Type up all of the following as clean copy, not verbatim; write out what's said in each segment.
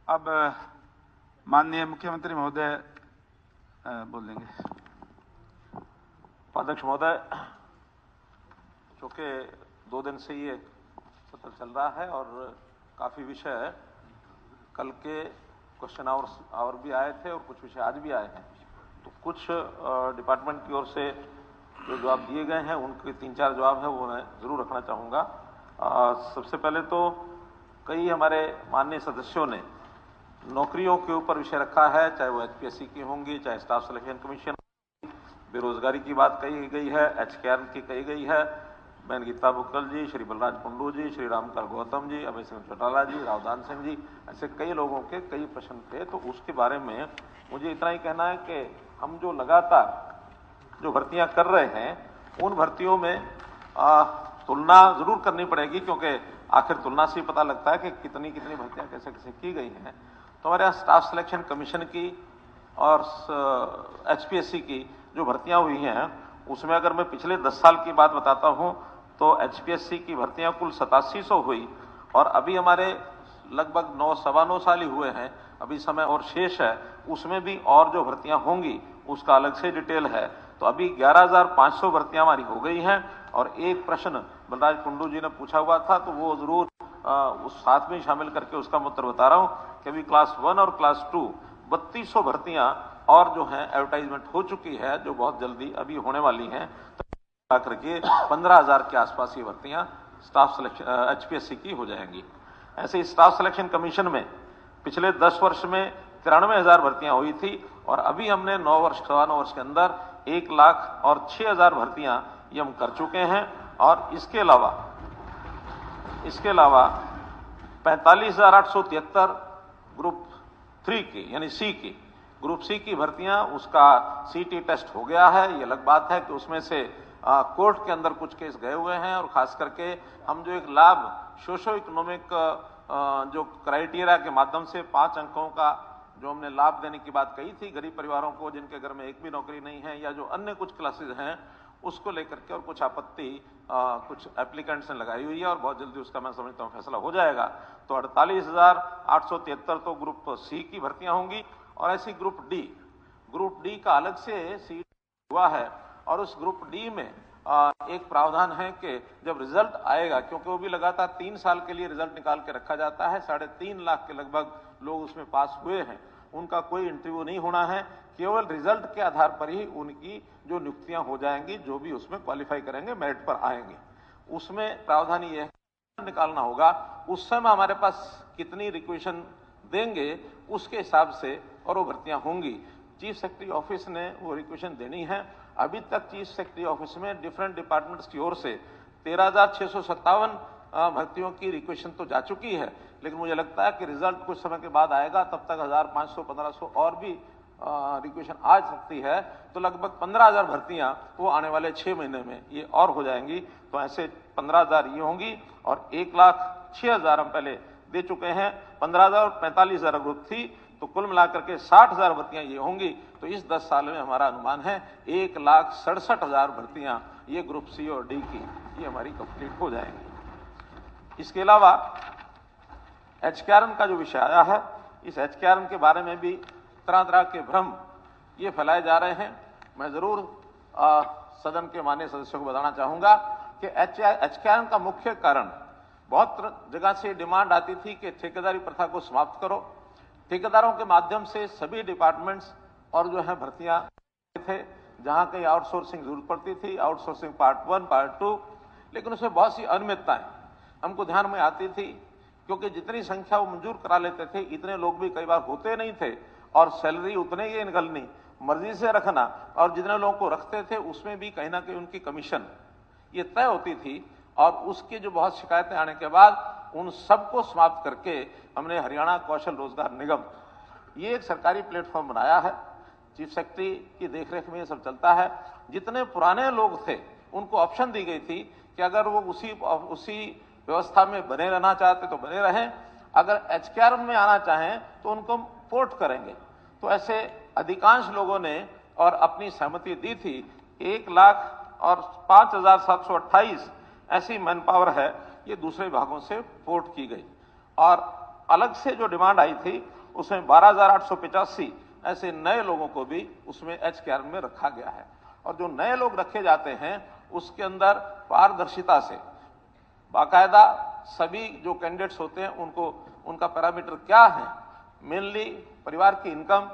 अब माननीय मुख्यमंत्री महोदय बोलेंगे। उपाध्यक्ष महोदय, चूंकि 2 दिन से ये सत्र चल रहा है और काफी विषय कल के क्वेश्चन आवर भी आए थे और कुछ विषय आज भी आए हैं, तो कुछ डिपार्टमेंट की ओर से जो जवाब दिए गए हैं उनके 3-4 जवाब है वो मैं जरूर रखना चाहूंगा। सबसे पहले तो कई हमारे माननीय सदस्यों ने नौकरियों के ऊपर विषय रखा है, चाहे वो एचपीएससी की होंगी, चाहे स्टाफ सिलेक्शन कमीशन, बेरोजगारी की बात कही गई है, एचकेआर की कही गई है, बहन गीता बुक्कल जी, श्री बलराज कुंडू जी, श्री रामकर गौतम जी, अभय सिंह चौटाला जी, रावदान सिंह जी, ऐसे कई लोगों के कई प्रश्न थे। तो उसके बारे में मुझे इतना ही कहना है कि हम जो लगातार जो भर्तियां कर रहे हैं उन भर्तियों में तुलना जरूर करनी पड़ेगी, क्योंकि आखिर तुलना से पता लगता है कि कितनी कितनी भर्तियां कैसे कैसे की गई हैं। तो हमारे यहाँ स्टाफ सिलेक्शन कमीशन की और एचपीएससी की जो भर्तियां हुई हैं उसमें अगर मैं पिछले 10 साल की बात बताता हूं तो एचपीएससी की भर्तियां कुल 8700 हुई और अभी हमारे लगभग 9-9.25 साल ही हुए हैं, अभी समय और शेष है, उसमें भी और जो भर्तियां होंगी उसका अलग से डिटेल है। तो अभी 11,500 भर्तियां हमारी हो गई हैं और एक प्रश्न बलराज कुंडू जी ने पूछा हुआ था तो वो जरूर उस साथ में शामिल करके उसका मैं उत्तर बता रहा हूं कि अभी क्लास 1 और क्लास 2 3200 भर्तियां और जो है एडवर्टाइजमेंट हो चुकी है, जो बहुत जल्दी अभी होने वाली हैं। तो करके 15,000 के आसपास ये भर्तियां स्टाफ सिलेक्शन एचपीएससी की हो जाएंगी। ऐसे स्टाफ सिलेक्शन कमीशन में पिछले 10 वर्ष में 93,000 भर्तियां हुई थी और अभी हमने 9 वर्ष 9.25 वर्ष के अंदर 1,06,000 भर्तियां ये हम कर चुके हैं। और इसके अलावा 45,873 ग्रुप 3 की यानी सी की ग्रुप सी की भर्तियां, उसका सीटी टेस्ट हो गया है। ये अलग बात है कि उसमें से कोर्ट के अंदर कुछ केस गए हुए हैं और खास करके हम जो एक लाभ सोशो इकोनॉमिक जो क्राइटेरिया के माध्यम से 5 अंकों का जो हमने लाभ देने की बात कही थी गरीब परिवारों को जिनके घर में एक भी नौकरी नहीं है या जो अन्य कुछ क्लासेस हैं, उसको लेकर के और कुछ आपत्ति कुछ एप्लीकेंट्स ने लगाई हुई है और बहुत जल्दी उसका मैं समझता हूं फैसला हो जाएगा। तो 48,873 तो ग्रुप सी की भर्तियां होंगी और ऐसी ग्रुप डी का अलग से सीट हुआ है और उस ग्रुप डी में एक प्रावधान है कि जब रिजल्ट आएगा, क्योंकि वो भी लगातार 3 साल के लिए रिजल्ट निकाल के रखा जाता है, 3.5 लाख के लगभग लोग उसमें पास हुए हैं, उनका कोई इंटरव्यू नहीं होना है, केवल रिजल्ट के आधार पर ही उनकी जो नियुक्तियां हो जाएंगी, जो भी उसमें क्वालिफाई करेंगे मेरिट पर आएंगे। उसमें प्रावधान ये है निकालना होगा उस समय हमारे पास कितनी रिक्वेशन देंगे उसके हिसाब से और वो भर्तियां होंगी। चीफ सेक्रेटरी ऑफिस ने वो रिक्वेशन देनी है। अभी तक चीफ सेक्रेटरी ऑफिस में डिफरेंट डिपार्टमेंट्स की ओर से 13,657 भर्तियों की रिक्वेशन तो जा चुकी है, लेकिन मुझे लगता है कि रिजल्ट कुछ समय के बाद आएगा, तब तक 1,500-1,500 और भी रिक्वेशन आ सकती है, तो लगभग 15,000 भर्तियां वो आने वाले 6 महीने में ये और हो जाएंगी। तो ऐसे 15,000 ये होंगी और 1,06,000 हम पहले दे चुके हैं, 15,000 और 45,000 ग्रुप थी, तो कुल मिलाकर के 60,000 भर्तियां ये होंगी। तो इस 10 साल में हमारा अनुमान है 1,67,000 भर्तियां ये ग्रुप सी और डी की ये हमारी कंप्लीट हो जाएंगी। इसके अलावा एचकेआरएन का जो विषय आया है, इस एचकेआरएन के बारे में भी तरह तरह के भ्रम ये फैलाए जा रहे हैं। मैं जरूर सदन के माननीय सदस्यों को बताना चाहूंगा कि एचकेआरएन का मुख्य कारण, बहुत जगह से डिमांड आती थी कि ठेकेदारी प्रथा को समाप्त करो, ठेकेदारों के माध्यम से सभी डिपार्टमेंट्स और जो है भर्तियां थे, जहां कहीं आउटसोर्सिंग जरूरत पड़ती थी, आउटसोर्सिंग पार्ट 1 पार्ट 2, लेकिन उसमें बहुत सी अनियमितताएं हमको ध्यान में आती थी, क्योंकि जितनी संख्या वो मंजूर करा लेते थे इतने लोग भी कई बार होते नहीं थे और सैलरी उतने ही निकलनी, मर्जी से रखना, और जितने लोगों को रखते थे उसमें भी कहीं ना कहीं उनकी कमीशन ये तय होती थी। और उसकी जो बहुत शिकायतें आने के बाद उन सबको समाप्त करके हमने हरियाणा कौशल रोजगार निगम ये एक सरकारी प्लेटफॉर्म बनाया है। चीफ सेक्रेटरी की देखरेख में ये सब चलता है। जितने पुराने लोग थे उनको ऑप्शन दी गई थी कि अगर वो उसी व्यवस्था में बने रहना चाहते तो बने रहें, अगर एचकेआरएन में आना चाहें तो उनको पोर्ट करेंगे। तो ऐसे अधिकांश लोगों ने और अपनी सहमति दी थी। 1,05,728 ऐसी मैन पावर है ये दूसरे भागों से पोर्ट की गई और अलग से जो डिमांड आई थी उसमें 12,885 ऐसे नए लोगों को भी उसमें HKR में रखा गया है। और जो नए लोग रखे जाते हैं उसके अंदर पारदर्शिता से बाकायदा सभी जो कैंडिडेट्स होते हैं उनको उनका पैरामीटर क्या है, मेनली परिवार की इनकम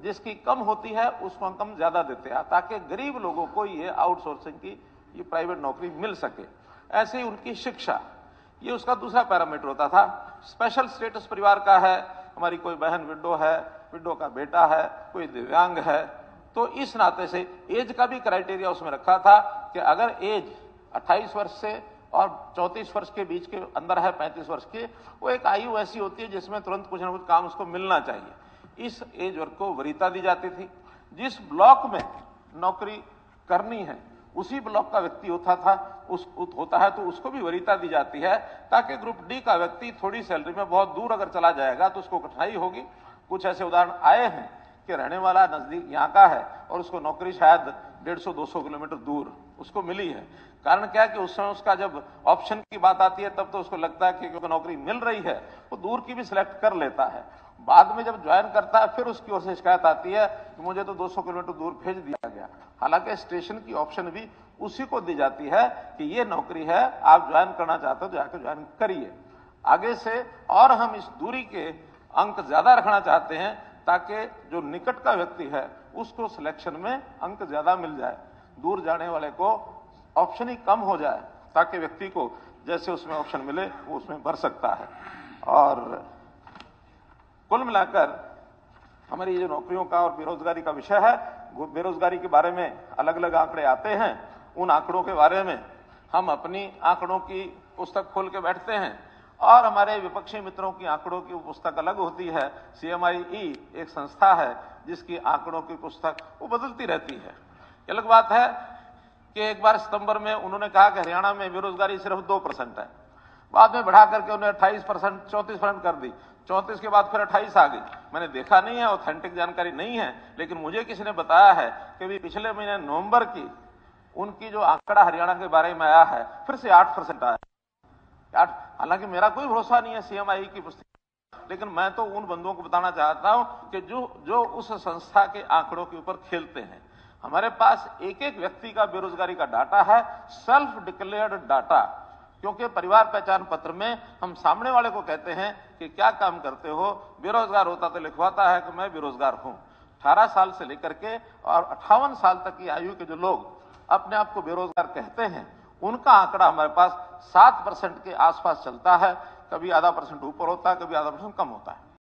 जिसकी कम होती है उसको इनकम ज्यादा देते हैं ताकि गरीब लोगों को ये आउटसोर्सिंग की ये प्राइवेट नौकरी मिल सके। ऐसे ही उनकी शिक्षा, ये उसका दूसरा पैरामीटर होता था। स्पेशल स्टेटस परिवार का है, हमारी कोई बहन विडो है, विडो का बेटा है, कोई दिव्यांग है, तो इस नाते से एज का भी क्राइटेरिया उसमें रखा था कि अगर एज 28 वर्ष से और 34 वर्ष के बीच के अंदर है, 35 वर्ष की, वो एक आयु ऐसी होती है जिसमें तुरंत कुछ ना कुछ काम उसको मिलना चाहिए। इस एज वर्ग को वरीयता दी जाती थी। जिस ब्लॉक में नौकरी करनी है उसी ब्लॉक का व्यक्ति होता है तो उसको भी वरीयता दी जाती है, ताकि ग्रुप डी का व्यक्ति थोड़ी सैलरी में बहुत दूर अगर चला जाएगा तो उसको कठिनाई होगी। कुछ ऐसे उदाहरण आए हैं कि रहने वाला नजदीक यहाँ का है और उसको नौकरी शायद 150-200 किलोमीटर दूर उसको मिली है। कारण क्या है कि उस समय उसका जब ऑप्शन की बात आती है तब तो उसको लगता है कि क्योंकि नौकरी मिल रही है वो दूर की भी सिलेक्ट कर लेता है। बाद में जब ज्वाइन करता है फिर उसकी ओर से शिकायत आती है कि मुझे तो 200 किलोमीटर दूर भेज दिया गया। हालांकि स्टेशन की ऑप्शन भी उसी को दी जाती है कि ये नौकरी है, आप ज्वाइन करना चाहते हो जाकर ज्वाइन करिए। आगे से और हम इस दूरी के अंक ज्यादा रखना चाहते हैं ताकि जो निकट का व्यक्ति है उसको सिलेक्शन में अंक ज्यादा मिल जाए, दूर जाने वाले को ऑप्शन ही कम हो जाए ताकि व्यक्ति को जैसे उसमें ऑप्शन मिले वो उसमें भर सकता है। और कुल मिलाकर हमारी जो नौकरियों का और बेरोजगारी का विषय है, बेरोजगारी के बारे में अलग अलग आंकड़े आते हैं। उन आंकड़ों के बारे में हम अपनी आंकड़ों की पुस्तक खोल के बैठते हैं और हमारे विपक्षी मित्रों की आंकड़ों की पुस्तक अलग होती है। CMIE एक संस्था है जिसकी आंकड़ों की पुस्तक वो बदलती रहती है। अलग बात है कि एक बार सितंबर में उन्होंने कहा कि हरियाणा में बेरोजगारी सिर्फ 2% है, बाद में बढ़ा करके उन्हें 28%, 34% कर दी, 34 के बाद फिर 28 आ गई। मैंने देखा नहीं है, ऑथेंटिक जानकारी नहीं है, लेकिन मुझे किसी ने बताया है कि भी पिछले महीने नवंबर की उनकी जो आंकड़ा हरियाणा के बारे में आया है फिर से 8% आया। हालांकि मेरा कोई भरोसा नहीं है CMIE की पुस्तक, लेकिन मैं तो उन बंधुओं को बताना चाहता हूं कि जो उस संस्था के आंकड़ों के ऊपर खेलते हैं। हमारे पास एक एक व्यक्ति का बेरोजगारी का डाटा है, सेल्फ डिक्लेयर्ड डाटा, क्योंकि परिवार पहचान पत्र में हम सामने वाले को कहते हैं कि क्या काम करते हो, बेरोजगार होता तो लिखवाता है कि मैं बेरोजगार हूं। 18 साल से लेकर के और 58 साल तक की आयु के जो लोग अपने आप को बेरोजगार कहते हैं उनका आंकड़ा हमारे पास 7% के आसपास चलता है। कभी आधा % ऊपर होता है, कभी आधा % कम होता है।